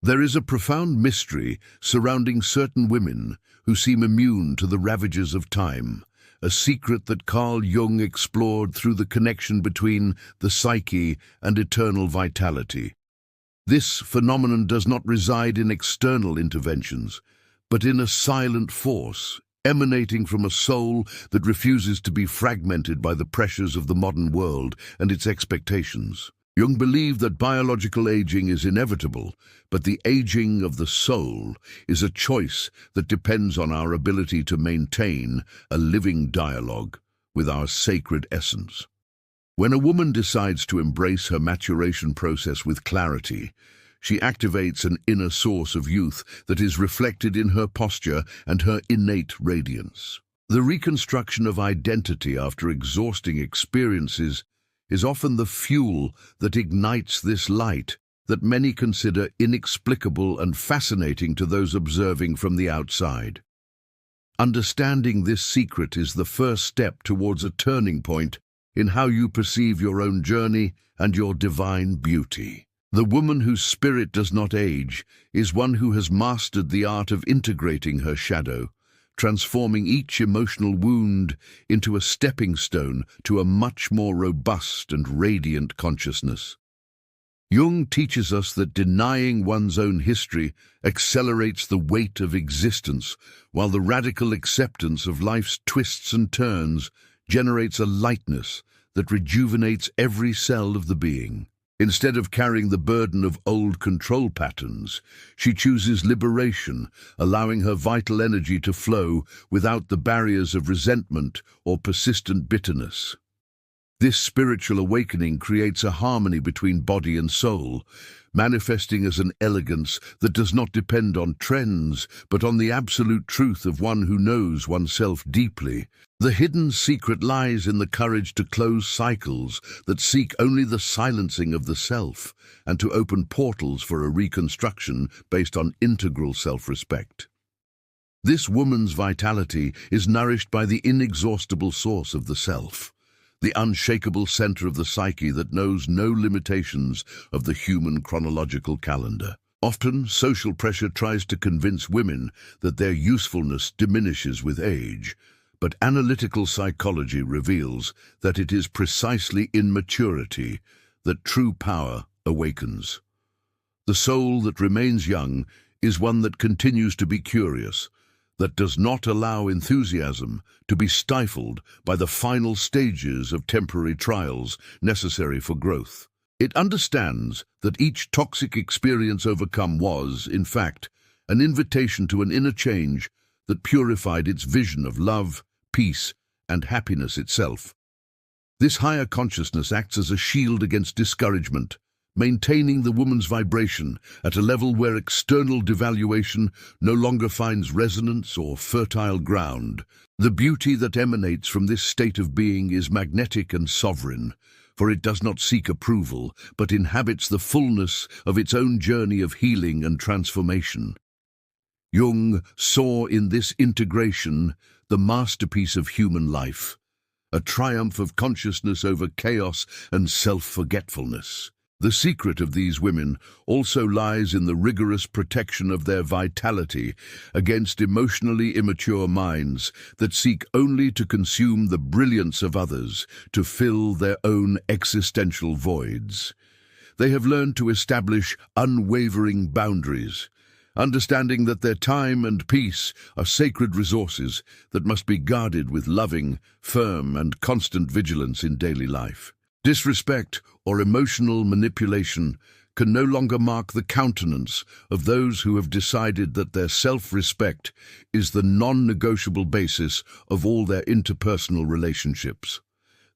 There is a profound mystery surrounding certain women who seem immune to the ravages of time, a secret that Carl Jung explored through the connection between the psyche and eternal vitality. This phenomenon does not reside in external interventions, but in a silent force emanating from a soul that refuses to be fragmented by the pressures of the modern world and its expectations. Jung believed that biological aging is inevitable, but the aging of the soul is a choice that depends on our ability to maintain a living dialogue with our sacred essence. When a woman decides to embrace her maturation process with clarity, she activates an inner source of youth that is reflected in her posture and her innate radiance. The reconstruction of identity after exhausting experiences is often the fuel that ignites this light that many consider inexplicable and fascinating to those observing from the outside. Understanding this secret is the first step towards a turning point in how you perceive your own journey and your divine beauty. The woman whose spirit does not age is one who has mastered the art of integrating her shadow, transforming each emotional wound into a stepping stone to a much more robust and radiant consciousness. Jung teaches us that denying one's own history accelerates the weight of existence, while the radical acceptance of life's twists and turns generates a lightness that rejuvenates every cell of the being. Instead of carrying the burden of old control patterns, she chooses liberation, allowing her vital energy to flow without the barriers of resentment or persistent bitterness. This spiritual awakening creates a harmony between body and soul, manifesting as an elegance that does not depend on trends, but on the absolute truth of one who knows oneself deeply. The hidden secret lies in the courage to close cycles that seek only the silencing of the self, and to open portals for a reconstruction based on integral self-respect. This woman's vitality is nourished by the inexhaustible source of the self, the unshakable center of the psyche that knows no limitations of the human chronological calendar. Often, social pressure tries to convince women that their usefulness diminishes with age, but analytical psychology reveals that it is precisely in maturity that true power awakens. The soul that remains young is one that continues to be curious, that does not allow enthusiasm to be stifled by the final stages of temporary trials necessary for growth. It understands that each toxic experience overcome was, in fact, an invitation to an inner change that purified its vision of love, peace, and happiness itself. This higher consciousness acts as a shield against discouragement, maintaining the woman's vibration at a level where external devaluation no longer finds resonance or fertile ground. The beauty that emanates from this state of being is magnetic and sovereign, for it does not seek approval, but inhabits the fullness of its own journey of healing and transformation. Jung saw in this integration the masterpiece of human life, a triumph of consciousness over chaos and self-forgetfulness. The secret of these women also lies in the rigorous protection of their vitality against emotionally immature minds that seek only to consume the brilliance of others to fill their own existential voids. They have learned to establish unwavering boundaries, understanding that their time and peace are sacred resources that must be guarded with loving, firm, and constant vigilance in daily life. Disrespect or emotional manipulation can no longer mark the countenance of those who have decided that their self-respect is the non-negotiable basis of all their interpersonal relationships.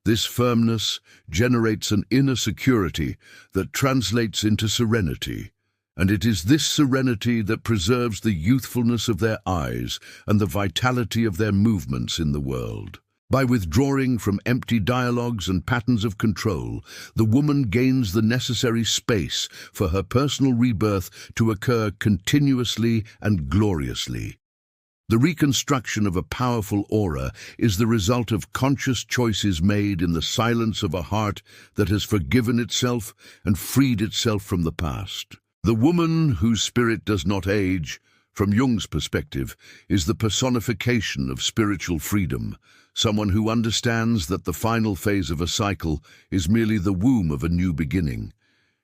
This firmness generates an inner security that translates into serenity, and it is this serenity that preserves the youthfulness of their eyes and the vitality of their movements in the world. By withdrawing from empty dialogues and patterns of control, the woman gains the necessary space for her personal rebirth to occur continuously and gloriously. The reconstruction of a powerful aura is the result of conscious choices made in the silence of a heart that has forgiven itself and freed itself from the past. The woman whose spirit does not age, from Jung's perspective, is the personification of spiritual freedom, someone who understands that the final phase of a cycle is merely the womb of a new beginning.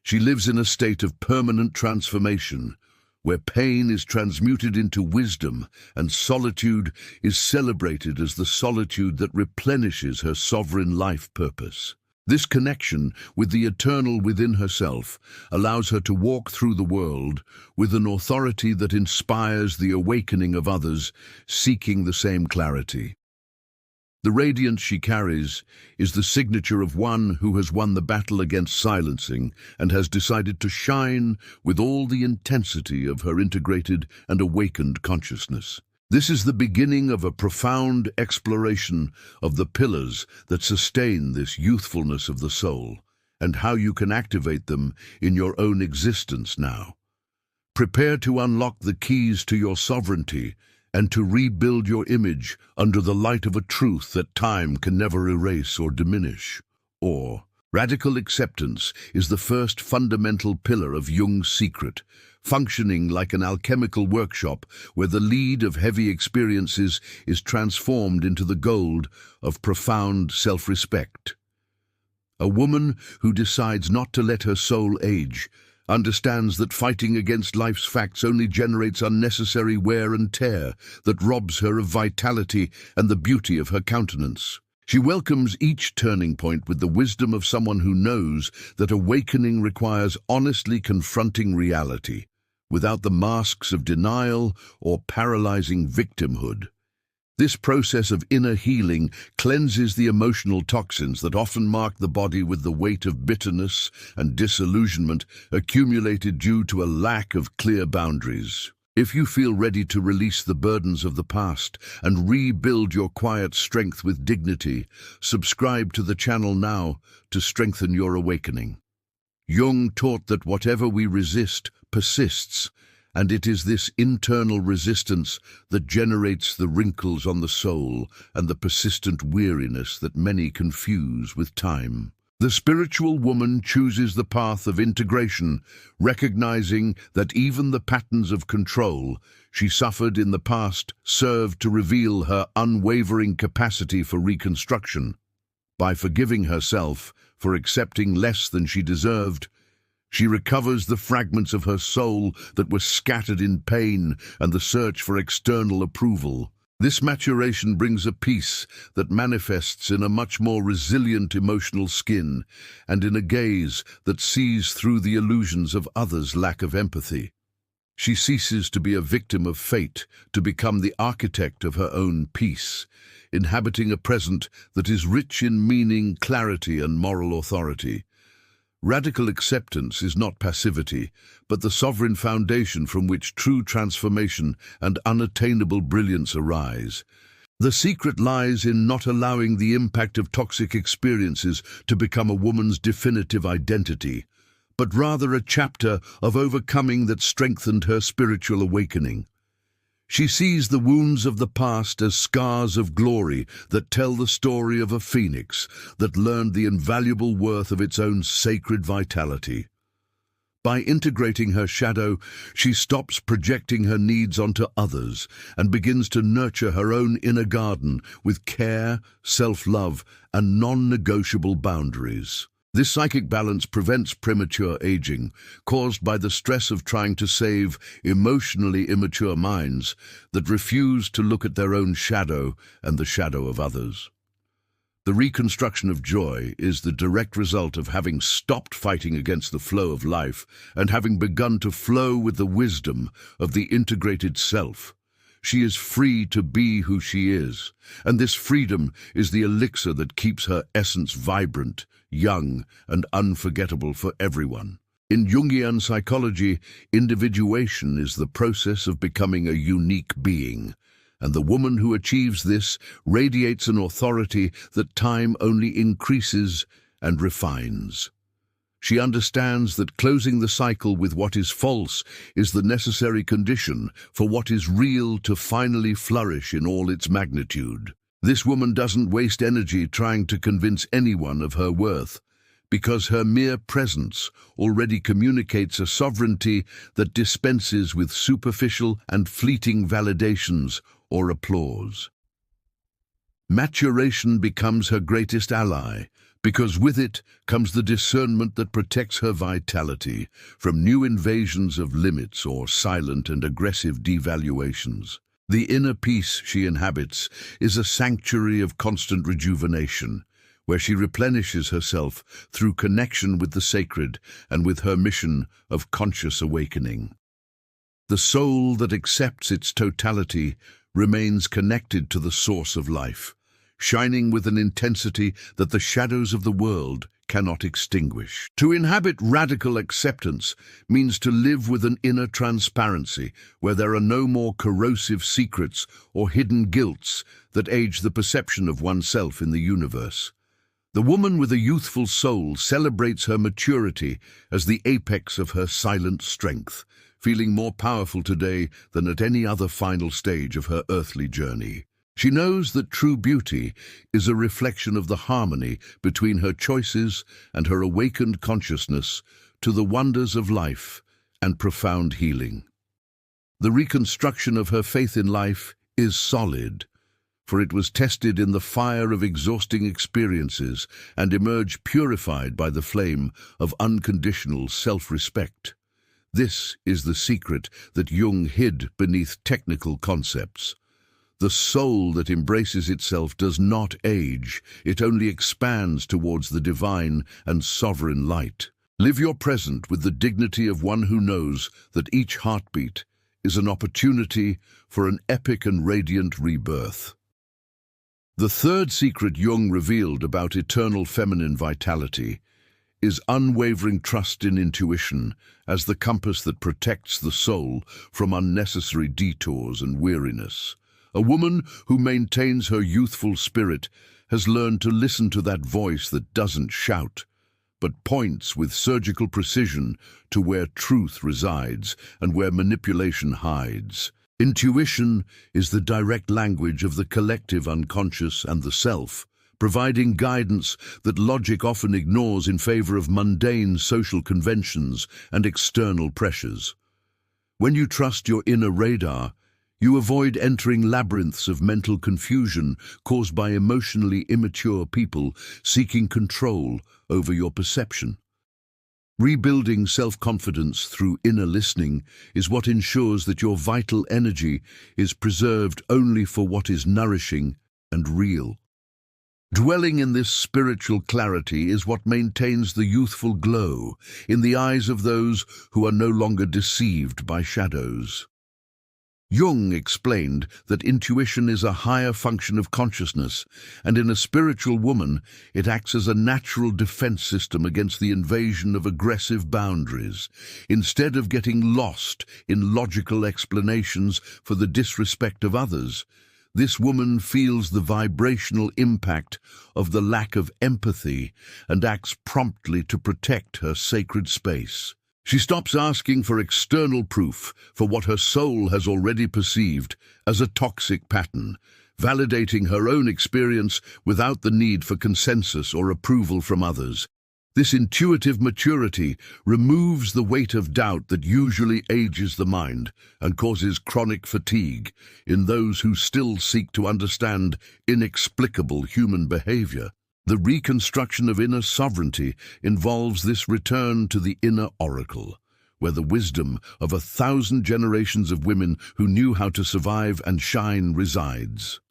She lives in a state of permanent transformation, where pain is transmuted into wisdom and solitude is celebrated as the solitude that replenishes her sovereign life purpose. This connection with the eternal within herself allows her to walk through the world with an authority that inspires the awakening of others seeking the same clarity. The radiance she carries is the signature of one who has won the battle against silencing and has decided to shine with all the intensity of her integrated and awakened consciousness. This is the beginning of a profound exploration of the pillars that sustain this youthfulness of the soul and how you can activate them in your own existence now. Prepare to unlock the keys to your sovereignty and to rebuild your image under the light of a truth that time can never erase or diminish. Or, radical acceptance is the first fundamental pillar of Jung's secret, functioning like an alchemical workshop where the lead of heavy experiences is transformed into the gold of profound self-respect. A woman who decides not to let her soul age understands that fighting against life's facts only generates unnecessary wear and tear that robs her of vitality and the beauty of her countenance. She welcomes each turning point with the wisdom of someone who knows that awakening requires honestly confronting reality, without the masks of denial or paralyzing victimhood. This process of inner healing cleanses the emotional toxins that often mark the body with the weight of bitterness and disillusionment accumulated due to a lack of clear boundaries. If you feel ready to release the burdens of the past and rebuild your quiet strength with dignity, subscribe to the channel now to strengthen your awakening. Jung taught that whatever we resist persists, and it is this internal resistance that generates the wrinkles on the soul and the persistent weariness that many confuse with time. The spiritual woman chooses the path of integration, recognizing that even the patterns of control she suffered in the past served to reveal her unwavering capacity for reconstruction. By forgiving herself for accepting less than she deserved, she recovers the fragments of her soul that were scattered in pain and the search for external approval. This maturation brings a peace that manifests in a much more resilient emotional skin and in a gaze that sees through the illusions of others' lack of empathy. She ceases to be a victim of fate to become the architect of her own peace, inhabiting a present that is rich in meaning, clarity, and moral authority. Radical acceptance is not passivity, but the sovereign foundation from which true transformation and unattainable brilliance arise. The secret lies in not allowing the impact of toxic experiences to become a woman's definitive identity, but rather a chapter of overcoming that strengthened her spiritual awakening. She sees the wounds of the past as scars of glory that tell the story of a phoenix that learned the invaluable worth of its own sacred vitality. By integrating her shadow, she stops projecting her needs onto others and begins to nurture her own inner garden with care, self-love, and non-negotiable boundaries. This psychic balance prevents premature aging, caused by the stress of trying to save emotionally immature minds that refuse to look at their own shadow and the shadow of others. The reconstruction of joy is the direct result of having stopped fighting against the flow of life and having begun to flow with the wisdom of the integrated self. She is free to be who she is, and this freedom is the elixir that keeps her essence vibrant, young, and unforgettable for everyone. In Jungian psychology, individuation is the process of becoming a unique being, and the woman who achieves this radiates an authority that time only increases and refines. She understands that closing the cycle with what is false is the necessary condition for what is real to finally flourish in all its magnitude. This woman doesn't waste energy trying to convince anyone of her worth, because her mere presence already communicates a sovereignty that dispenses with superficial and fleeting validations or applause. Maturation becomes her greatest ally, because with it comes the discernment that protects her vitality from new invasions of limits or silent and aggressive devaluations. The inner peace she inhabits is a sanctuary of constant rejuvenation, where she replenishes herself through connection with the sacred and with her mission of conscious awakening. The soul that accepts its totality remains connected to the source of life, shining with an intensity that the shadows of the world cannot extinguish. To inhabit radical acceptance means to live with an inner transparency where there are no more corrosive secrets or hidden guilts that age the perception of oneself in the universe. The woman with a youthful soul celebrates her maturity as the apex of her silent strength, feeling more powerful today than at any other final stage of her earthly journey. She knows that true beauty is a reflection of the harmony between her choices and her awakened consciousness to the wonders of life and profound healing. The reconstruction of her faith in life is solid, for it was tested in the fire of exhausting experiences and emerged purified by the flame of unconditional self-respect. This is the secret that Jung hid beneath technical concepts. The soul that embraces itself does not age, it only expands towards the divine and sovereign light. Live your present with the dignity of one who knows that each heartbeat is an opportunity for an epic and radiant rebirth. The third secret Jung revealed about eternal feminine vitality is unwavering trust in intuition as the compass that protects the soul from unnecessary detours and weariness. A woman who maintains her youthful spirit has learned to listen to that voice that doesn't shout, but points with surgical precision to where truth resides and where manipulation hides. Intuition is the direct language of the collective unconscious and the self, providing guidance that logic often ignores in favor of mundane social conventions and external pressures. When you trust your inner radar, you avoid entering labyrinths of mental confusion caused by emotionally immature people seeking control over your perception. Rebuilding self-confidence through inner listening is what ensures that your vital energy is preserved only for what is nourishing and real. Dwelling in this spiritual clarity is what maintains the youthful glow in the eyes of those who are no longer deceived by shadows. Jung explained that intuition is a higher function of consciousness, and in a spiritual woman, it acts as a natural defense system against the invasion of aggressive boundaries. Instead of getting lost in logical explanations for the disrespect of others, this woman feels the vibrational impact of the lack of empathy and acts promptly to protect her sacred space. She stops asking for external proof for what her soul has already perceived as a toxic pattern, validating her own experience without the need for consensus or approval from others. This intuitive maturity removes the weight of doubt that usually ages the mind and causes chronic fatigue in those who still seek to understand inexplicable human behavior. The reconstruction of inner sovereignty involves this return to the inner oracle, where the wisdom of 1,000 generations of women who knew how to survive and shine resides.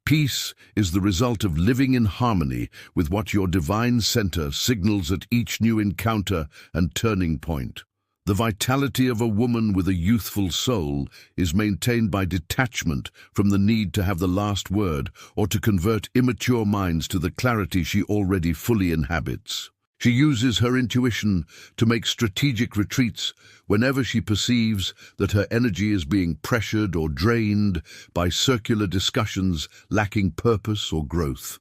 Peace is the result of living in harmony with what your divine center signals at each new encounter and turning point. The vitality of a woman with a youthful soul is maintained by detachment from the need to have the last word or to convert immature minds to the clarity she already fully inhabits. She uses her intuition to make strategic retreats whenever she perceives that her energy is being pressured or drained by circular discussions lacking purpose or growth.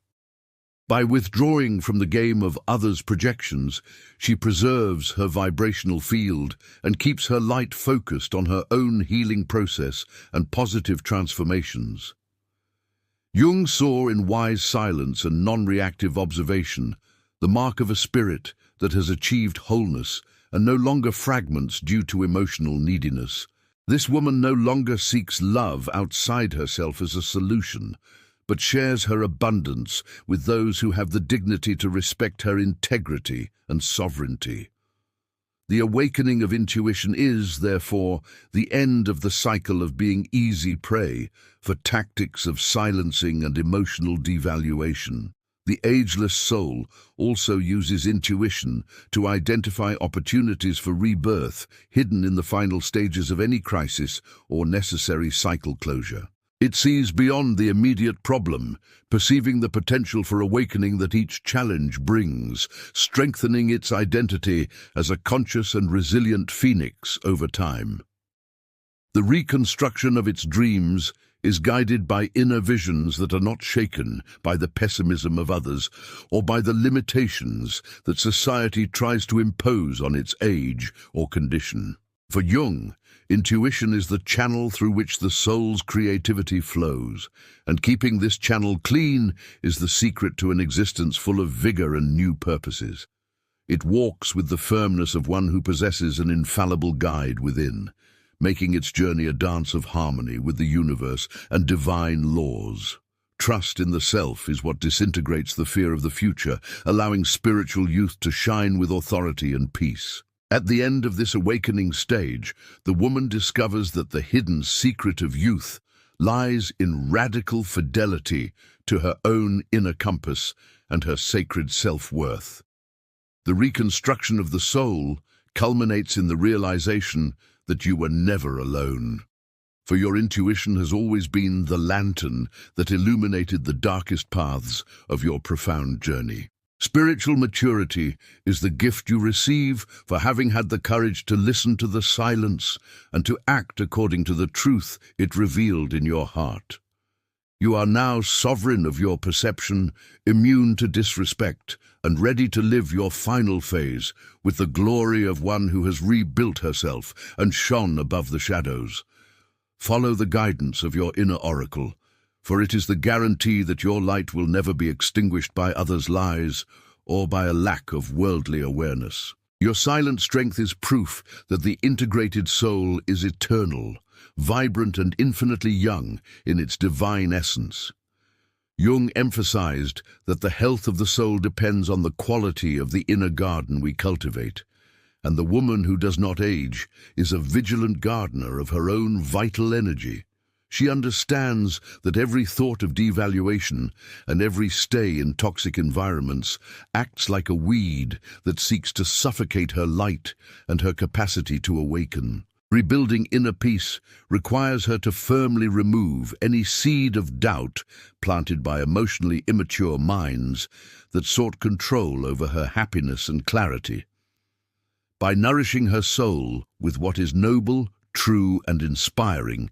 By withdrawing from the game of others' projections, she preserves her vibrational field and keeps her light focused on her own healing process and positive transformations. Jung saw in wise silence and non-reactive observation the mark of a spirit that has achieved wholeness and no longer fragments due to emotional neediness. This woman no longer seeks love outside herself as a solution, but shares her abundance with those who have the dignity to respect her integrity and sovereignty. The awakening of intuition is, therefore, the end of the cycle of being easy prey for tactics of silencing and emotional devaluation. The ageless soul also uses intuition to identify opportunities for rebirth hidden in the final stages of any crisis or necessary cycle closure. It sees beyond the immediate problem, perceiving the potential for awakening that each challenge brings, strengthening its identity as a conscious and resilient phoenix over time. The reconstruction of its dreams is guided by inner visions that are not shaken by the pessimism of others or by the limitations that society tries to impose on its age or condition. For Jung, intuition is the channel through which the soul's creativity flows, and keeping this channel clean is the secret to an existence full of vigor and new purposes. It walks with the firmness of one who possesses an infallible guide within, making its journey a dance of harmony with the universe and divine laws. Trust in the self is what disintegrates the fear of the future, allowing spiritual youth to shine with authority and peace. At the end of this awakening stage, the woman discovers that the hidden secret of youth lies in radical fidelity to her own inner compass and her sacred self-worth. The reconstruction of the soul culminates in the realization that you were never alone. For your intuition has always been the lantern that illuminated the darkest paths of your profound journey. Spiritual maturity is the gift you receive for having had the courage to listen to the silence and to act according to the truth it revealed in your heart. You are now sovereign of your perception, immune to disrespect, and ready to live your final phase with the glory of one who has rebuilt herself and shone above the shadows. Follow the guidance of your inner oracle, for it is the guarantee that your light will never be extinguished by others' lies or by a lack of worldly awareness. Your silent strength is proof that the integrated soul is eternal, vibrant and infinitely young in its divine essence. Jung emphasized that the health of the soul depends on the quality of the inner garden we cultivate, and the woman who does not age is a vigilant gardener of her own vital energy. She understands that every thought of devaluation and every stay in toxic environments acts like a weed that seeks to suffocate her light and her capacity to awaken. Rebuilding inner peace requires her to firmly remove any seed of doubt planted by emotionally immature minds that sought control over her happiness and clarity. By nourishing her soul with what is noble, true, and inspiring,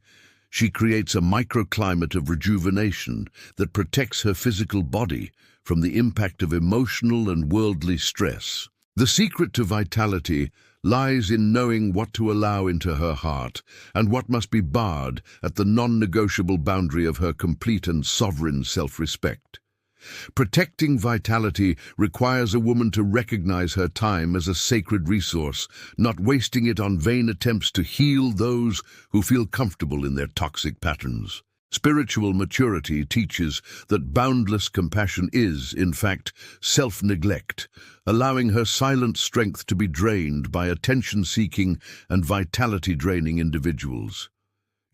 she creates a microclimate of rejuvenation that protects her physical body from the impact of emotional and worldly stress. The secret to vitality lies in knowing what to allow into her heart and what must be barred at the non-negotiable boundary of her complete and sovereign self-respect. Protecting vitality requires a woman to recognize her time as a sacred resource, not wasting it on vain attempts to heal those who feel comfortable in their toxic patterns. Spiritual maturity teaches that boundless compassion is, in fact, self-neglect, allowing her silent strength to be drained by attention-seeking and vitality-draining individuals.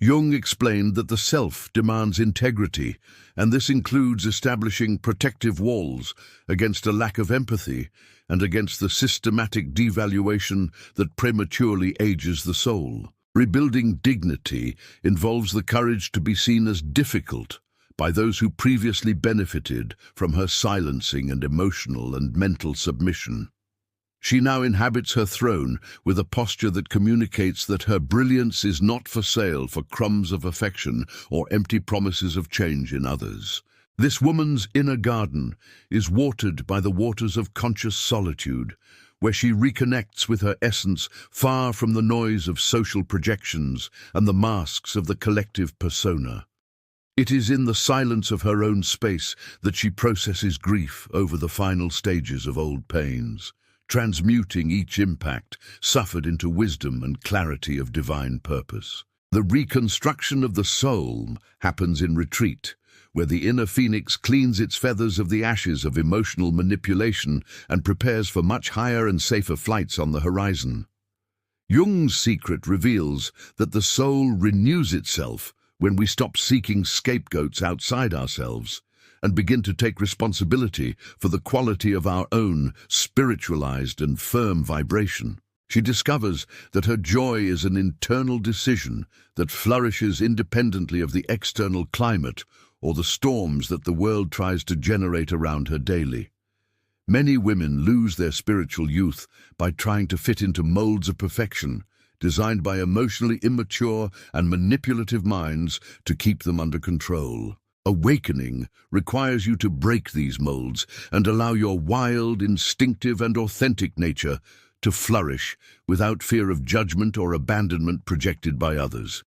Jung explained that the self demands integrity, and this includes establishing protective walls against a lack of empathy and against the systematic devaluation that prematurely ages the soul. Rebuilding dignity involves the courage to be seen as difficult by those who previously benefited from her silencing and emotional and mental submission. She now inhabits her throne with a posture that communicates that her brilliance is not for sale for crumbs of affection or empty promises of change in others. This woman's inner garden is watered by the waters of conscious solitude, where she reconnects with her essence far from the noise of social projections and the masks of the collective persona. It is in the silence of her own space that she processes grief over the final stages of old pains, transmuting each impact suffered into wisdom and clarity of divine purpose. The reconstruction of the soul happens in retreat, where the inner phoenix cleans its feathers of the ashes of emotional manipulation and prepares for much higher and safer flights on the horizon. Jung's secret reveals that the soul renews itself when we stop seeking scapegoats outside ourselves and begin to take responsibility for the quality of our own spiritualized and firm vibration. She discovers that her joy is an internal decision that flourishes independently of the external climate or the storms that the world tries to generate around her daily. Many women lose their spiritual youth by trying to fit into molds of perfection, designed by emotionally immature and manipulative minds to keep them under control. Awakening requires you to break these molds and allow your wild, instinctive, and authentic nature to flourish without fear of judgment or abandonment projected by others.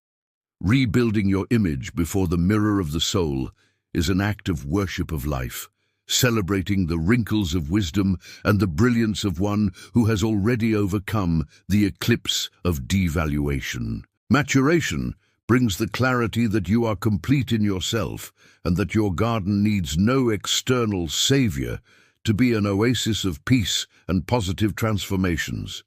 Rebuilding your image before the mirror of the soul is an act of worship of life, celebrating the wrinkles of wisdom and the brilliance of one who has already overcome the eclipse of devaluation. Maturation brings the clarity that you are complete in yourself and that your garden needs no external savior to be an oasis of peace and positive transformations.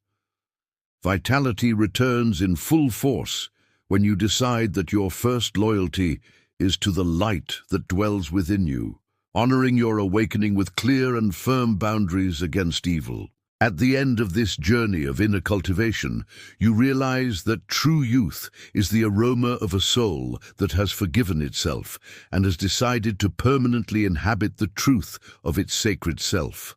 Vitality returns in full force when you decide that your first loyalty is to the light that dwells within you, honoring your awakening with clear and firm boundaries against evil. At the end of this journey of inner cultivation, you realize that true youth is the aroma of a soul that has forgiven itself and has decided to permanently inhabit the truth of its sacred self.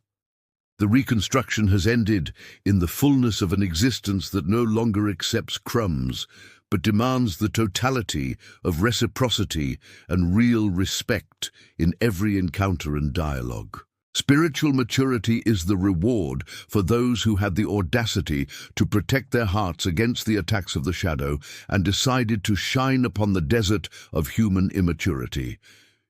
The reconstruction has ended in the fullness of an existence that no longer accepts crumbs, but demands the totality of reciprocity and real respect in every encounter and dialogue. Spiritual maturity is the reward for those who had the audacity to protect their hearts against the attacks of the shadow and decided to shine upon the desert of human immaturity.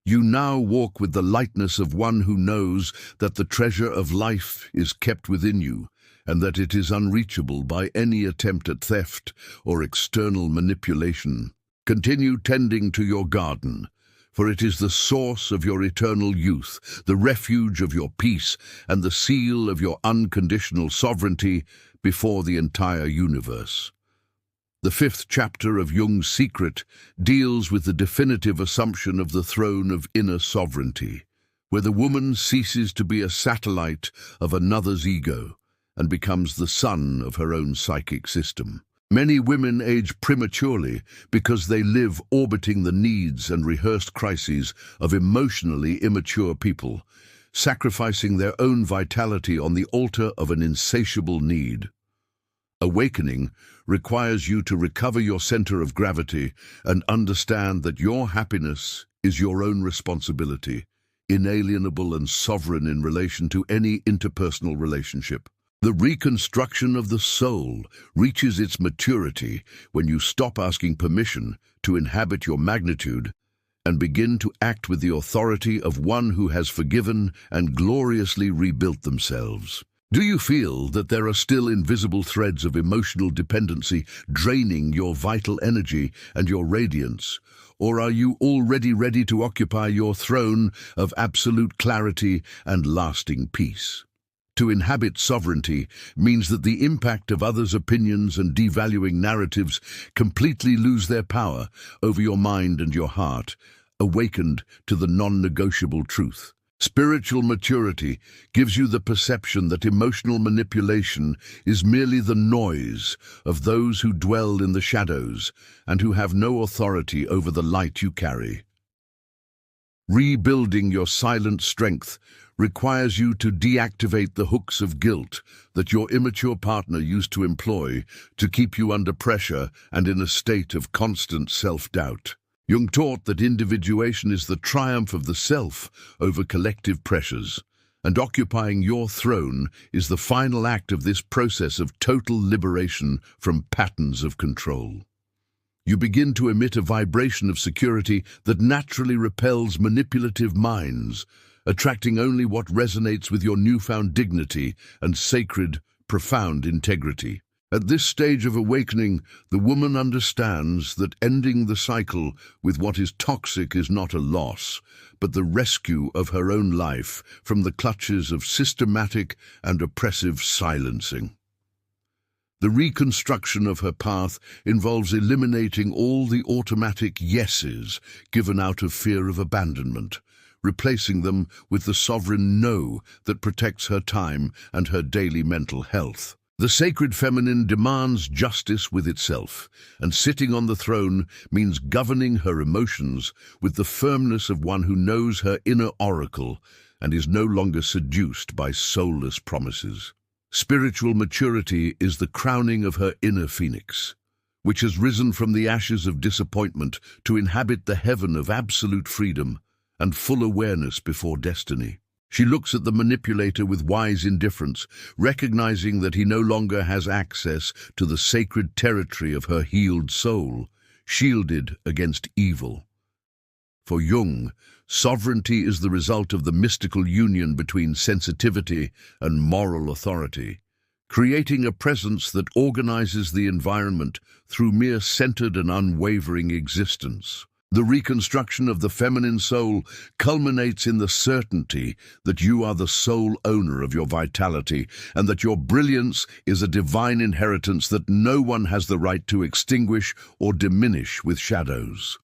You now walk with the lightness of one who knows that the treasure of life is kept within you, and that it is unreachable by any attempt at theft or external manipulation. Continue tending to your garden, for it is the source of your eternal youth, the refuge of your peace, and the seal of your unconditional sovereignty before the entire universe. The fifth chapter of Jung's Secret deals with the definitive assumption of the throne of inner sovereignty, where the woman ceases to be a satellite of another's ego and becomes the sun of her own psychic system. Many women age prematurely because they live orbiting the needs and rehearsed crises of emotionally immature people, sacrificing their own vitality on the altar of an insatiable need. Awakening requires you to recover your center of gravity and understand that your happiness is your own responsibility, inalienable and sovereign in relation to any interpersonal relationship. The reconstruction of the soul reaches its maturity when you stop asking permission to inhabit your magnitude and begin to act with the authority of one who has forgiven and gloriously rebuilt themselves. Do you feel that there are still invisible threads of emotional dependency draining your vital energy and your radiance? Or are you already ready to occupy your throne of absolute clarity and lasting peace? To inhabit sovereignty means that the impact of others' opinions and devaluing narratives completely lose their power over your mind and your heart, awakened to the non-negotiable truth. Spiritual maturity gives you the perception that emotional manipulation is merely the noise of those who dwell in the shadows and who have no authority over the light you carry. Rebuilding your silent strength requires you to deactivate the hooks of guilt that your immature partner used to employ to keep you under pressure and in a state of constant self-doubt. Jung taught that individuation is the triumph of the self over collective pressures, and occupying your throne is the final act of this process of total liberation from patterns of control. You begin to emit a vibration of security that naturally repels manipulative minds, attracting only what resonates with your newfound dignity and sacred, profound integrity. At this stage of awakening, the woman understands that ending the cycle with what is toxic is not a loss, but the rescue of her own life from the clutches of systematic and oppressive silencing. The reconstruction of her path involves eliminating all the automatic yeses given out of fear of abandonment, replacing them with the sovereign no that protects her time and her daily mental health. The sacred feminine demands justice with itself, and sitting on the throne means governing her emotions with the firmness of one who knows her inner oracle and is no longer seduced by soulless promises. Spiritual maturity is the crowning of her inner phoenix, which has risen from the ashes of disappointment to inhabit the heaven of absolute freedom and full awareness before destiny. She looks at the manipulator with wise indifference, recognizing that he no longer has access to the sacred territory of her healed soul, shielded against evil. For Jung, sovereignty is the result of the mystical union between sensitivity and moral authority, creating a presence that organizes the environment through mere centered and unwavering existence. The reconstruction of the feminine soul culminates in the certainty that you are the sole owner of your vitality and that your brilliance is a divine inheritance that no one has the right to extinguish or diminish with shadows.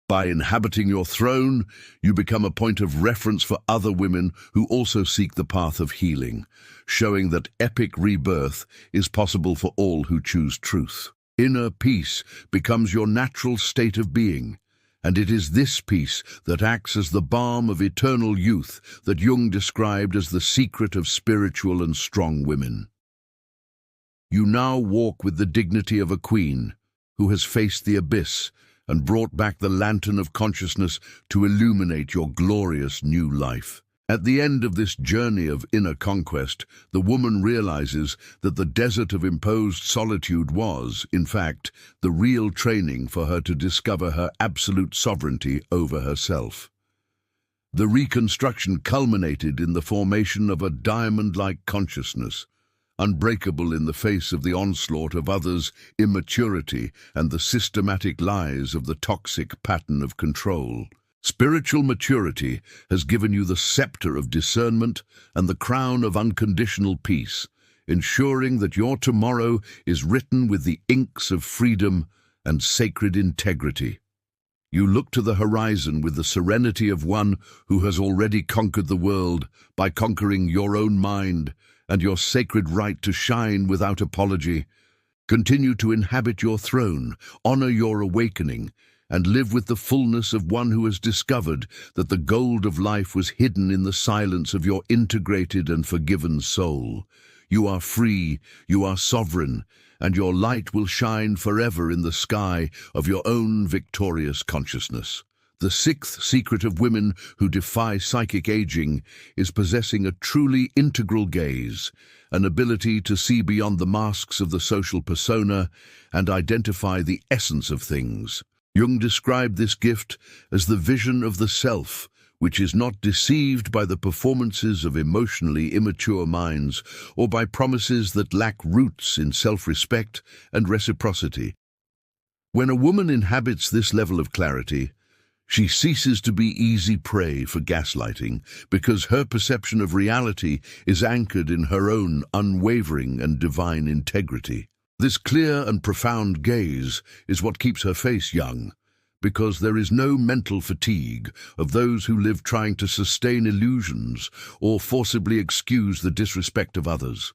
By inhabiting your throne, you become a point of reference for other women who also seek the path of healing, showing that epic rebirth is possible for all who choose truth. Inner peace becomes your natural state of being, and it is this peace that acts as the balm of eternal youth that Jung described as the secret of spiritual and strong women. You now walk with the dignity of a queen who has faced the abyss and brought back the lantern of consciousness to illuminate your glorious new life. At the end of this journey of inner conquest, the woman realizes that the desert of imposed solitude was, in fact, the real training for her to discover her absolute sovereignty over herself. The reconstruction culminated in the formation of a diamond-like consciousness, unbreakable in the face of the onslaught of others' immaturity and the systematic lies of the toxic pattern of control. Spiritual maturity has given you the scepter of discernment and the crown of unconditional peace, ensuring that your tomorrow is written with the inks of freedom and sacred integrity. You look to the horizon with the serenity of one who has already conquered the world by conquering your own mind and your sacred right to shine without apology. Continue to inhabit your throne, honor your awakening, and live with the fullness of one who has discovered that the gold of life was hidden in the silence of your integrated and forgiven soul. You are free, you are sovereign, and your light will shine forever in the sky of your own victorious consciousness. The sixth secret of women who defy psychic aging is possessing a truly integral gaze, an ability to see beyond the masks of the social persona and identify the essence of things. Jung described this gift as the vision of the self, which is not deceived by the performances of emotionally immature minds or by promises that lack roots in self-respect and reciprocity. When a woman inhabits this level of clarity, she ceases to be easy prey for gaslighting because her perception of reality is anchored in her own unwavering and divine integrity. This clear and profound gaze is what keeps her face young, because there is no mental fatigue of those who live trying to sustain illusions or forcibly excuse the disrespect of others.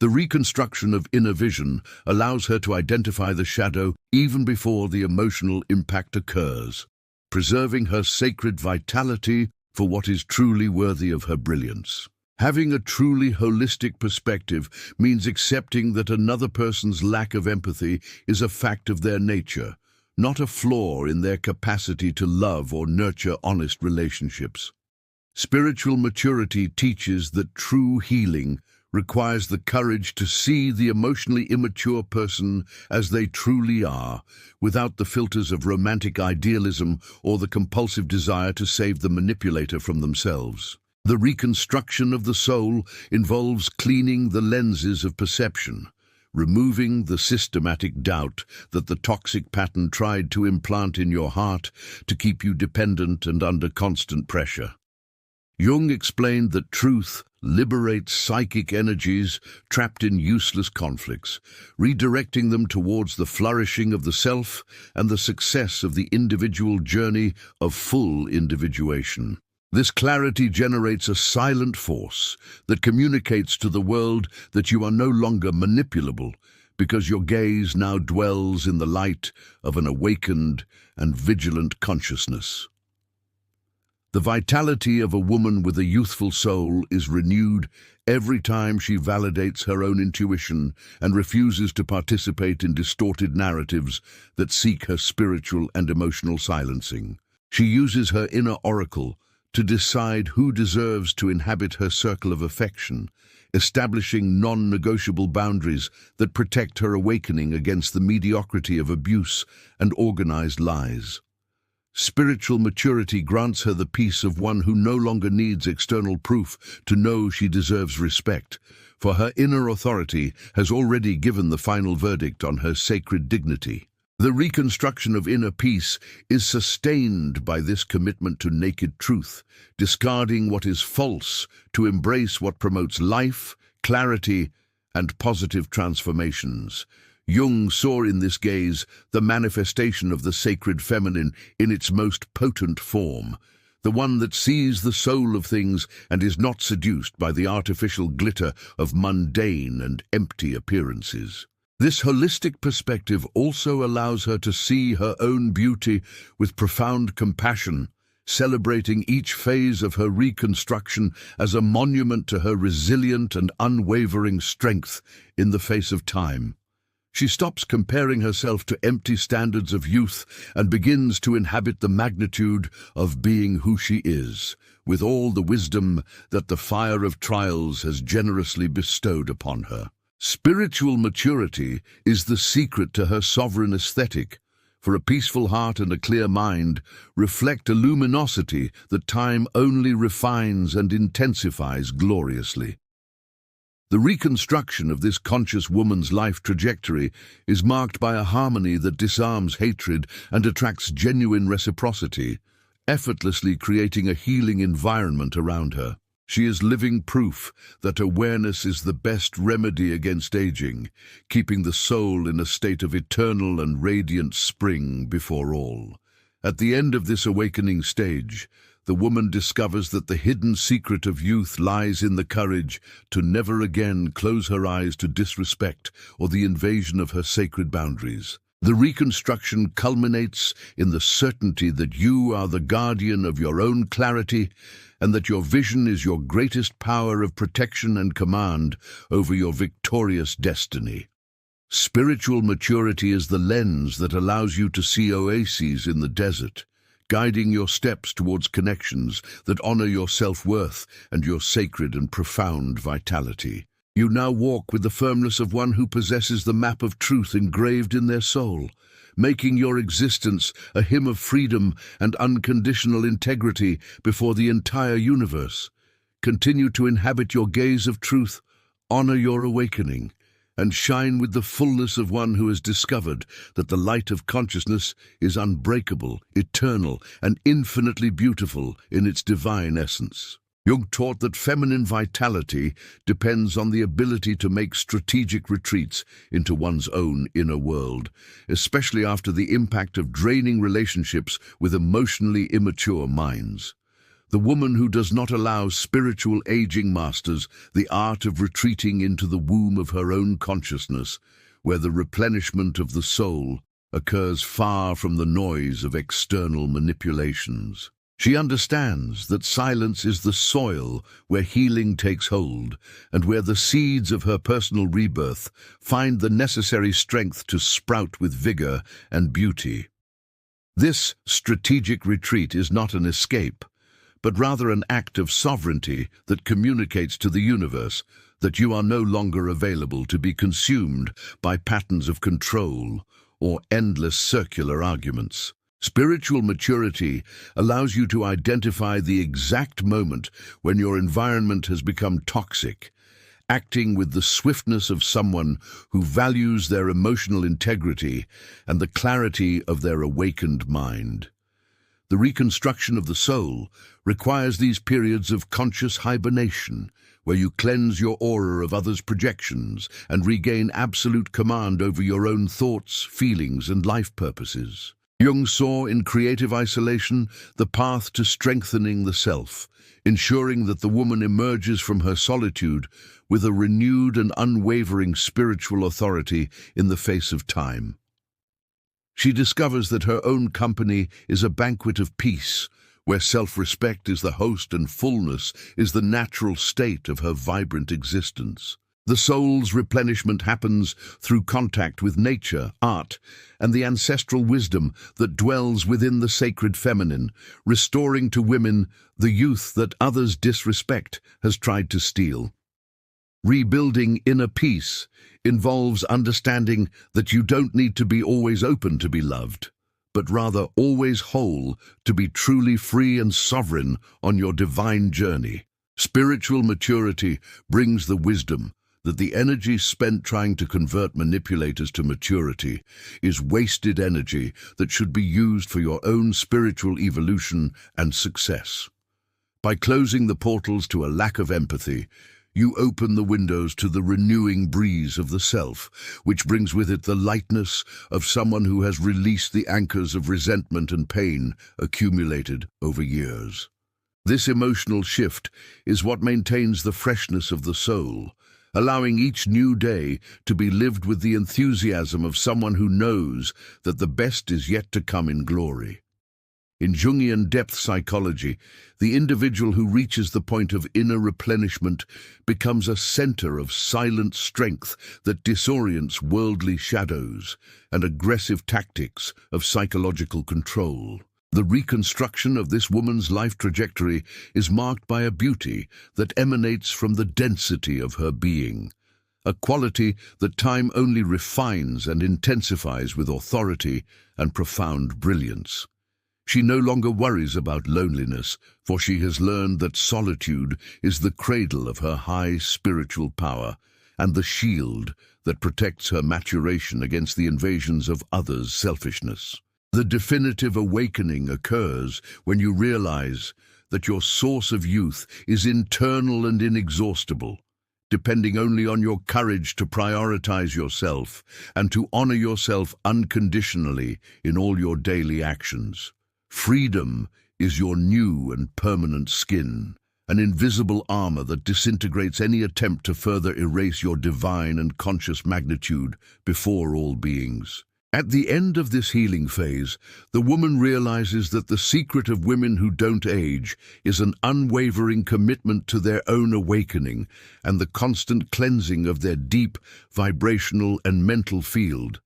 The reconstruction of inner vision allows her to identify the shadow even before the emotional impact occurs, preserving her sacred vitality for what is truly worthy of her brilliance. Having a truly holistic perspective means accepting that another person's lack of empathy is a fact of their nature, not a flaw in their capacity to love or nurture honest relationships. Spiritual maturity teaches that true healing requires the courage to see the emotionally immature person as they truly are, without the filters of romantic idealism or the compulsive desire to save the manipulator from themselves. The reconstruction of the soul involves cleaning the lenses of perception, removing the systematic doubt that the toxic pattern tried to implant in your heart to keep you dependent and under constant pressure. Jung explained that truth liberates psychic energies trapped in useless conflicts, redirecting them towards the flourishing of the self and the success of the individual journey of full individuation. This clarity generates a silent force that communicates to the world that you are no longer manipulable, because your gaze now dwells in the light of an awakened and vigilant consciousness. The vitality of a woman with a youthful soul is renewed every time she validates her own intuition and refuses to participate in distorted narratives that seek her spiritual and emotional silencing. She uses her inner oracle to decide who deserves to inhabit her circle of affection, establishing non-negotiable boundaries that protect her awakening against the mediocrity of abuse and organized lies. Spiritual maturity grants her the peace of one who no longer needs external proof to know she deserves respect, for her inner authority has already given the final verdict on her sacred dignity. The reconstruction of inner peace is sustained by this commitment to naked truth, discarding what is false to embrace what promotes life, clarity, and positive transformations. Jung saw in this gaze the manifestation of the sacred feminine in its most potent form, the one that sees the soul of things and is not seduced by the artificial glitter of mundane and empty appearances. This holistic perspective also allows her to see her own beauty with profound compassion, celebrating each phase of her reconstruction as a monument to her resilient and unwavering strength in the face of time. She stops comparing herself to empty standards of youth and begins to inhabit the magnitude of being who she is, with all the wisdom that the fire of trials has generously bestowed upon her. Spiritual maturity is the secret to her sovereign aesthetic, for a peaceful heart and a clear mind reflect a luminosity that time only refines and intensifies gloriously. The reconstruction of this conscious woman's life trajectory is marked by a harmony that disarms hatred and attracts genuine reciprocity, effortlessly creating a healing environment around her. She is living proof that awareness is the best remedy against aging, keeping the soul in a state of eternal and radiant spring before all. At the end of this awakening stage, the woman discovers that the hidden secret of youth lies in the courage to never again close her eyes to disrespect or the invasion of her sacred boundaries. The reconstruction culminates in the certainty that you are the guardian of your own clarity and that your vision is your greatest power of protection and command over your victorious destiny. Spiritual maturity is the lens that allows you to see oases in the desert, guiding your steps towards connections that honor your self-worth and your sacred and profound vitality. You now walk with the firmness of one who possesses the map of truth engraved in their soul, making your existence a hymn of freedom and unconditional integrity before the entire universe. Continue to inhabit your gaze of truth, honor your awakening, and shine with the fullness of one who has discovered that the light of consciousness is unbreakable, eternal, and infinitely beautiful in its divine essence. Jung taught that feminine vitality depends on the ability to make strategic retreats into one's own inner world, especially after the impact of draining relationships with emotionally immature minds. The woman who does not allow spiritual aging masters the art of retreating into the womb of her own consciousness, where the replenishment of the soul occurs far from the noise of external manipulations. She understands that silence is the soil where healing takes hold and where the seeds of her personal rebirth find the necessary strength to sprout with vigor and beauty. This strategic retreat is not an escape, but rather an act of sovereignty that communicates to the universe that you are no longer available to be consumed by patterns of control or endless circular arguments. Spiritual maturity allows you to identify the exact moment when your environment has become toxic, acting with the swiftness of someone who values their emotional integrity and the clarity of their awakened mind. The reconstruction of the soul requires these periods of conscious hibernation, where you cleanse your aura of others' projections and regain absolute command over your own thoughts, feelings, and life purposes. Jung saw in creative isolation the path to strengthening the self, ensuring that the woman emerges from her solitude with a renewed and unwavering spiritual authority in the face of time. She discovers that her own company is a banquet of peace, where self-respect is the host and fullness is the natural state of her vibrant existence. The soul's replenishment happens through contact with nature, art, and the ancestral wisdom that dwells within the sacred feminine, restoring to women the youth that others' disrespect has tried to steal. Rebuilding inner peace involves understanding that you don't need to be always open to be loved, but rather always whole to be truly free and sovereign on your divine journey. Spiritual maturity brings the wisdom that the energy spent trying to convert manipulators to maturity is wasted energy that should be used for your own spiritual evolution and success. By closing the portals to a lack of empathy, you open the windows to the renewing breeze of the self, which brings with it the lightness of someone who has released the anchors of resentment and pain accumulated over years. This emotional shift is what maintains the freshness of the soul, allowing each new day to be lived with the enthusiasm of someone who knows that the best is yet to come in glory. In Jungian depth psychology, the individual who reaches the point of inner replenishment becomes a center of silent strength that disorients worldly shadows and aggressive tactics of psychological control. The reconstruction of this woman's life trajectory is marked by a beauty that emanates from the density of her being, a quality that time only refines and intensifies with authority and profound brilliance. She no longer worries about loneliness, for she has learned that solitude is the cradle of her high spiritual power and the shield that protects her maturation against the invasions of others' selfishness. The definitive awakening occurs when you realize that your source of youth is internal and inexhaustible, depending only on your courage to prioritize yourself and to honor yourself unconditionally in all your daily actions. Freedom is your new and permanent skin, an invisible armor that disintegrates any attempt to further erase your divine and conscious magnitude before all beings. At the end of this healing phase, the woman realizes that the secret of women who don't age is an unwavering commitment to their own awakening and the constant cleansing of their deep, vibrational and mental field.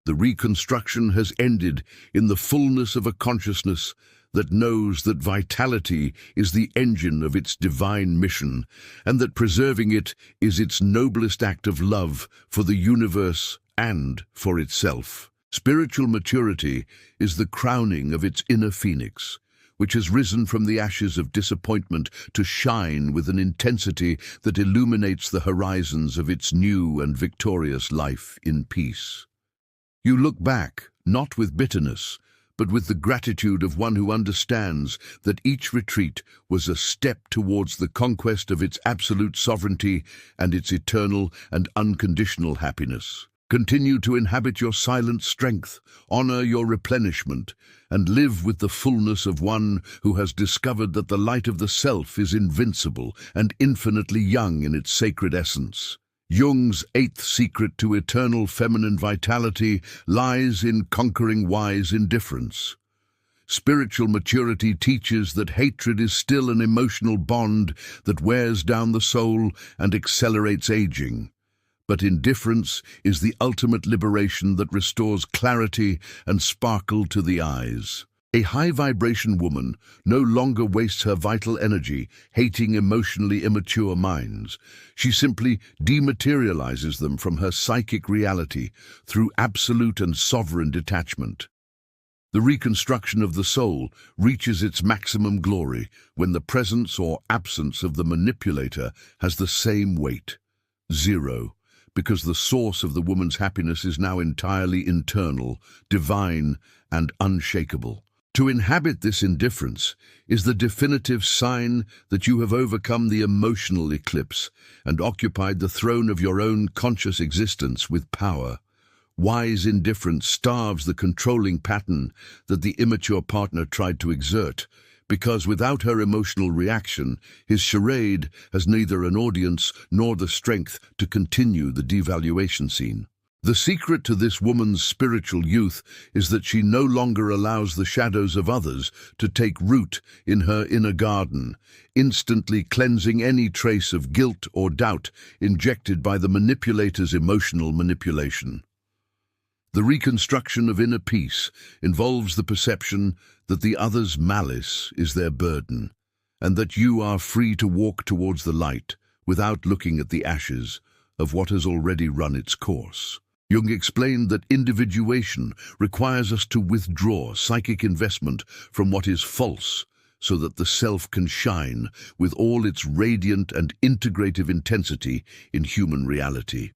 The reconstruction has ended in the fullness of a consciousness that knows that vitality is the engine of its divine mission, and that preserving it is its noblest act of love for the universe and for itself. Spiritual maturity is the crowning of its inner phoenix, which has risen from the ashes of disappointment to shine with an intensity that illuminates the horizons of its new and victorious life in peace. You look back, not with bitterness, but with the gratitude of one who understands that each retreat was a step towards the conquest of its absolute sovereignty and its eternal and unconditional happiness. Continue to inhabit your silent strength, honor your replenishment, and live with the fullness of one who has discovered that the light of the self is invincible and infinitely young in its sacred essence. Jung's eighth secret to eternal feminine vitality lies in conquering wise indifference. Spiritual maturity teaches that hatred is still an emotional bond that wears down the soul and accelerates aging. But indifference is the ultimate liberation that restores clarity and sparkle to the eyes. A high-vibration woman no longer wastes her vital energy hating emotionally immature minds. She simply dematerializes them from her psychic reality through absolute and sovereign detachment. The reconstruction of the soul reaches its maximum glory when the presence or absence of the manipulator has the same weight, zero, because the source of the woman's happiness is now entirely internal, divine, and unshakable. To inhabit this indifference is the definitive sign that you have overcome the emotional eclipse and occupied the throne of your own conscious existence with power. Wise indifference starves the controlling pattern that the immature partner tried to exert, because without her emotional reaction, his charade has neither an audience nor the strength to continue the devaluation scene. The secret to this woman's spiritual youth is that she no longer allows the shadows of others to take root in her inner garden, instantly cleansing any trace of guilt or doubt injected by the manipulator's emotional manipulation. The reconstruction of inner peace involves the perception that the other's malice is their burden, and that you are free to walk towards the light without looking at the ashes of what has already run its course. Jung explained that individuation requires us to withdraw psychic investment from what is false so that the self can shine with all its radiant and integrative intensity in human reality.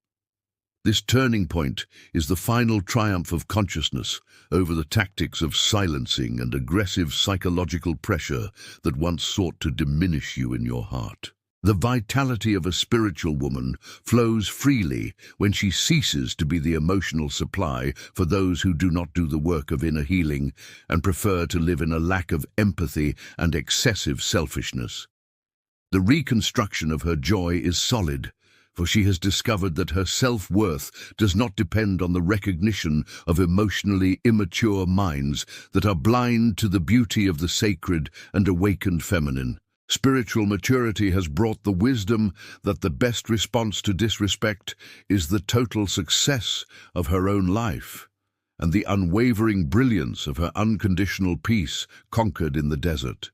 This turning point is the final triumph of consciousness over the tactics of silencing and aggressive psychological pressure that once sought to diminish you in your heart. The vitality of a spiritual woman flows freely when she ceases to be the emotional supply for those who do not do the work of inner healing and prefer to live in a lack of empathy and excessive selfishness. The reconstruction of her joy is solid, for she has discovered that her self-worth does not depend on the recognition of emotionally immature minds that are blind to the beauty of the sacred and awakened feminine. Spiritual maturity has brought the wisdom that the best response to disrespect is the total success of her own life, and the unwavering brilliance of her unconditional peace conquered in the desert.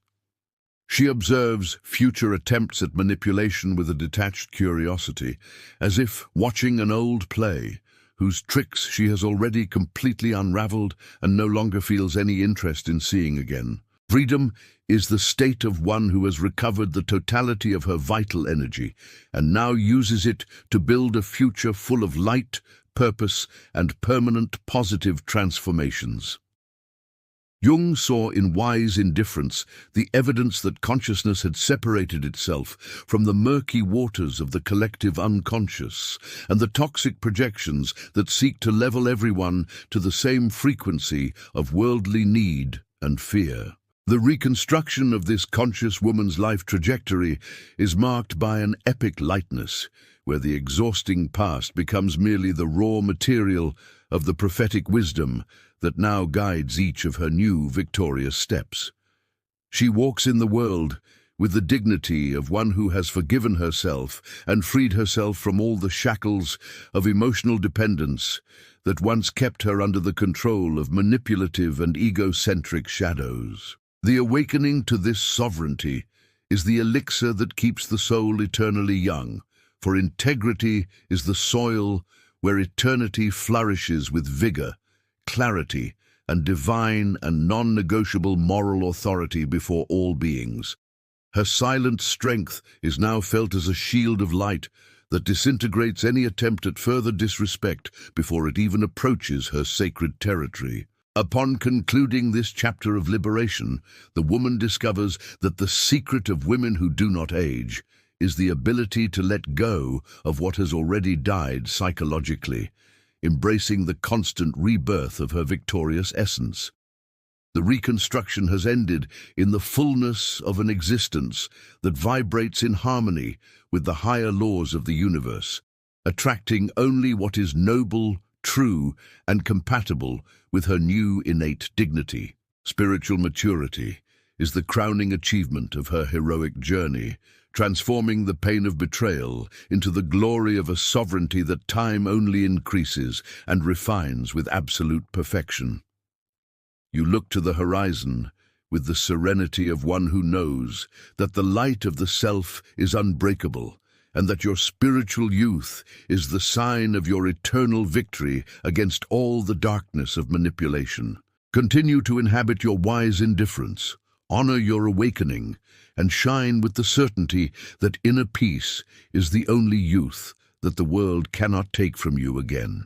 She observes future attempts at manipulation with a detached curiosity, as if watching an old play, whose tricks she has already completely unraveled and no longer feels any interest in seeing again. Freedom is the state of one who has recovered the totality of her vital energy and now uses it to build a future full of light, purpose, and permanent positive transformations. Jung saw in wise indifference the evidence that consciousness had separated itself from the murky waters of the collective unconscious and the toxic projections that seek to level everyone to the same frequency of worldly need and fear. The reconstruction of this conscious woman's life trajectory is marked by an epic lightness, where the exhausting past becomes merely the raw material of the prophetic wisdom that now guides each of her new victorious steps. She walks in the world with the dignity of one who has forgiven herself and freed herself from all the shackles of emotional dependence that once kept her under the control of manipulative and egocentric shadows. The awakening to this sovereignty is the elixir that keeps the soul eternally young, for integrity is the soil where eternity flourishes with vigor, clarity, and divine and non-negotiable moral authority before all beings. Her silent strength is now felt as a shield of light that disintegrates any attempt at further disrespect before it even approaches her sacred territory. Upon concluding this chapter of liberation, the woman discovers that the secret of women who do not age is the ability to let go of what has already died psychologically, embracing the constant rebirth of her victorious essence. The reconstruction has ended in the fullness of an existence that vibrates in harmony with the higher laws of the universe, attracting only what is noble, true, and compatible with her new innate dignity. Spiritual maturity is the crowning achievement of her heroic journey, transforming the pain of betrayal into the glory of a sovereignty that time only increases and refines with absolute perfection. You look to the horizon with the serenity of one who knows that the light of the self is unbreakable, and that your spiritual youth is the sign of your eternal victory against all the darkness of manipulation. Continue to inhabit your wise indifference, honor your awakening, and shine with the certainty that inner peace is the only youth that the world cannot take from you again.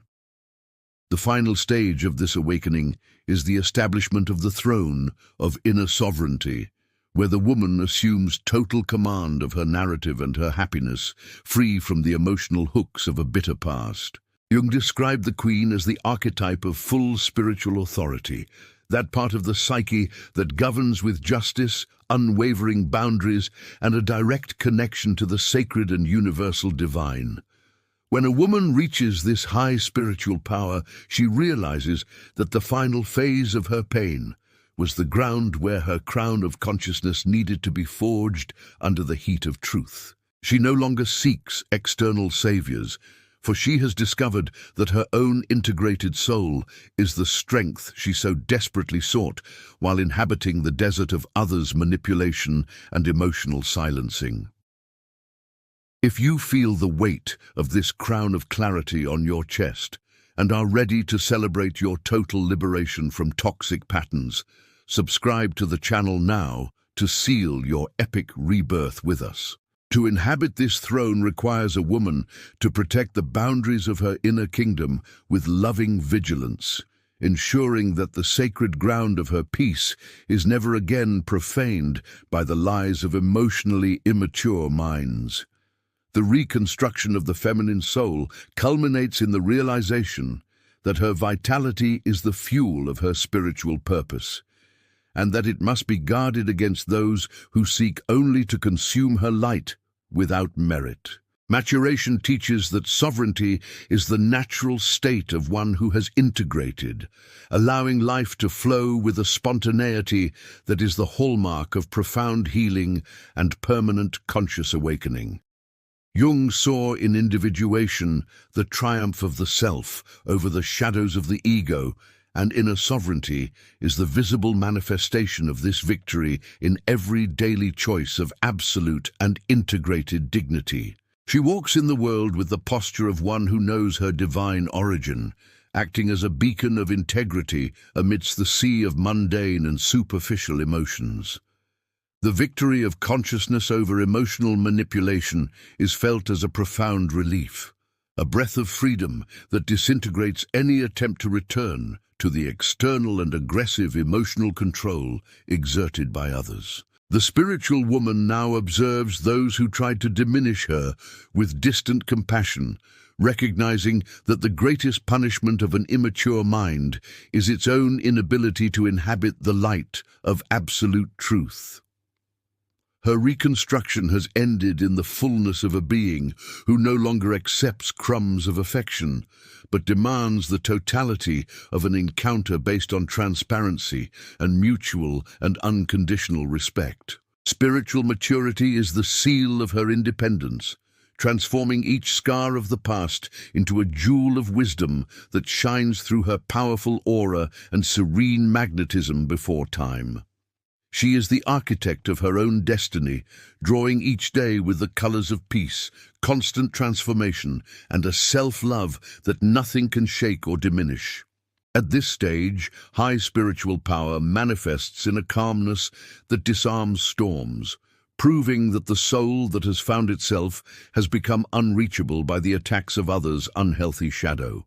The final stage of this awakening is the establishment of the throne of inner sovereignty, where the woman assumes total command of her narrative and her happiness, free from the emotional hooks of a bitter past. Jung described the queen as the archetype of full spiritual authority, that part of the psyche that governs with justice, unwavering boundaries, and a direct connection to the sacred and universal divine. When a woman reaches this high spiritual power, she realizes that the final phase of her pain was the ground where her crown of consciousness needed to be forged under the heat of truth. She no longer seeks external saviors, for she has discovered that her own integrated soul is the strength she so desperately sought while inhabiting the desert of others' manipulation and emotional silencing. If you feel the weight of this crown of clarity on your chest and are ready to celebrate your total liberation from toxic patterns, subscribe to the channel now to seal your epic rebirth with us. To inhabit this throne requires a woman to protect the boundaries of her inner kingdom with loving vigilance, ensuring that the sacred ground of her peace is never again profaned by the lies of emotionally immature minds. The reconstruction of the feminine soul culminates in the realization that her vitality is the fuel of her spiritual purpose, and that it must be guarded against those who seek only to consume her light without merit. Maturation teaches that sovereignty is the natural state of one who has integrated, allowing life to flow with a spontaneity that is the hallmark of profound healing and permanent conscious awakening. Jung saw in individuation the triumph of the self over the shadows of the ego, and inner sovereignty is the visible manifestation of this victory in every daily choice of absolute and integrated dignity. She walks in the world with the posture of one who knows her divine origin, acting as a beacon of integrity amidst the sea of mundane and superficial emotions. The victory of consciousness over emotional manipulation is felt as a profound relief, a breath of freedom that disintegrates any attempt to return to the external and aggressive emotional control exerted by others. The spiritual woman now observes those who tried to diminish her with distant compassion, recognizing that the greatest punishment of an immature mind is its own inability to inhabit the light of absolute truth. Her reconstruction has ended in the fullness of a being who no longer accepts crumbs of affection, but demands the totality of an encounter based on transparency and mutual and unconditional respect. Spiritual maturity is the seal of her independence, transforming each scar of the past into a jewel of wisdom that shines through her powerful aura and serene magnetism before time. She is the architect of her own destiny, drawing each day with the colors of peace, constant transformation, and a self-love that nothing can shake or diminish. At this stage, high spiritual power manifests in a calmness that disarms storms, proving that the soul that has found itself has become unreachable by the attacks of others' unhealthy shadow.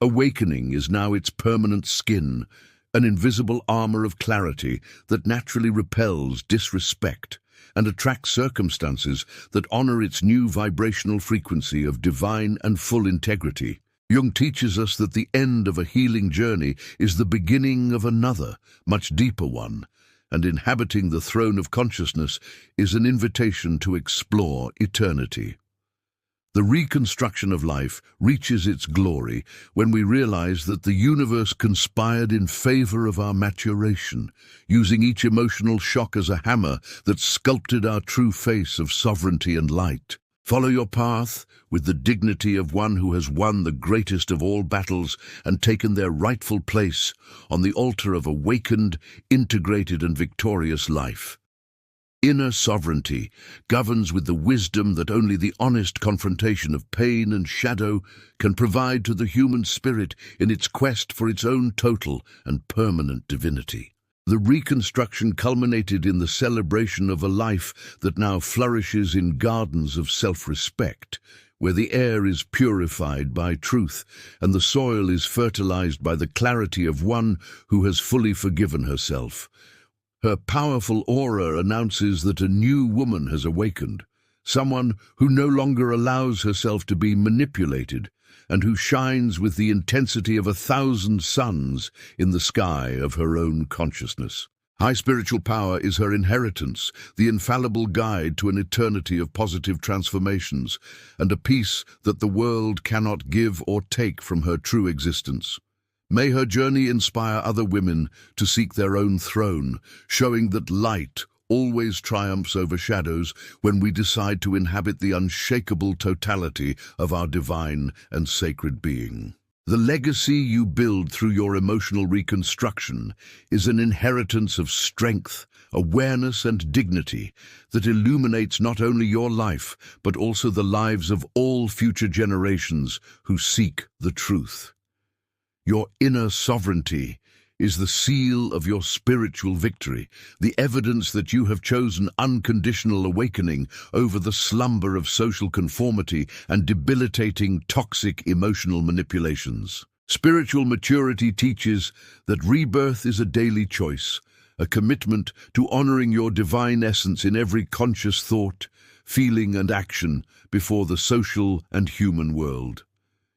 Awakening is now its permanent skin, an invisible armor of clarity that naturally repels disrespect and attracts circumstances that honor its new vibrational frequency of divine and full integrity. Jung teaches us that the end of a healing journey is the beginning of another, much deeper one, and inhabiting the throne of consciousness is an invitation to explore eternity. The reconstruction of life reaches its glory when we realize that the universe conspired in favor of our maturation, using each emotional shock as a hammer that sculpted our true face of sovereignty and light. Follow your path with the dignity of one who has won the greatest of all battles and taken their rightful place on the altar of awakened, integrated and victorious life. Inner sovereignty governs with the wisdom that only the honest confrontation of pain and shadow can provide to the human spirit in its quest for its own total and permanent divinity. The reconstruction culminated in the celebration of a life that now flourishes in gardens of self-respect, where the air is purified by truth and the soil is fertilized by the clarity of one who has fully forgiven herself. Her powerful aura announces that a new woman has awakened, someone who no longer allows herself to be manipulated and who shines with the intensity of 1,000 suns in the sky of her own consciousness. High spiritual power is her inheritance, the infallible guide to an eternity of positive transformations, and a peace that the world cannot give or take from her true existence. May her journey inspire other women to seek their own throne, showing that light always triumphs over shadows when we decide to inhabit the unshakable totality of our divine and sacred being. The legacy you build through your emotional reconstruction is an inheritance of strength, awareness and dignity that illuminates not only your life, but also the lives of all future generations who seek the truth. Your inner sovereignty is the seal of your spiritual victory, the evidence that you have chosen unconditional awakening over the slumber of social conformity and debilitating toxic emotional manipulations. Spiritual maturity teaches that rebirth is a daily choice, a commitment to honoring your divine essence in every conscious thought, feeling and action before the social and human world.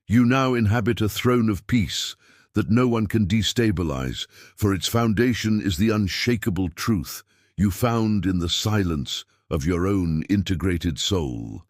You now inhabit a throne of peace that no one can destabilize, for its foundation is the unshakable truth you found in the silence of your own integrated soul.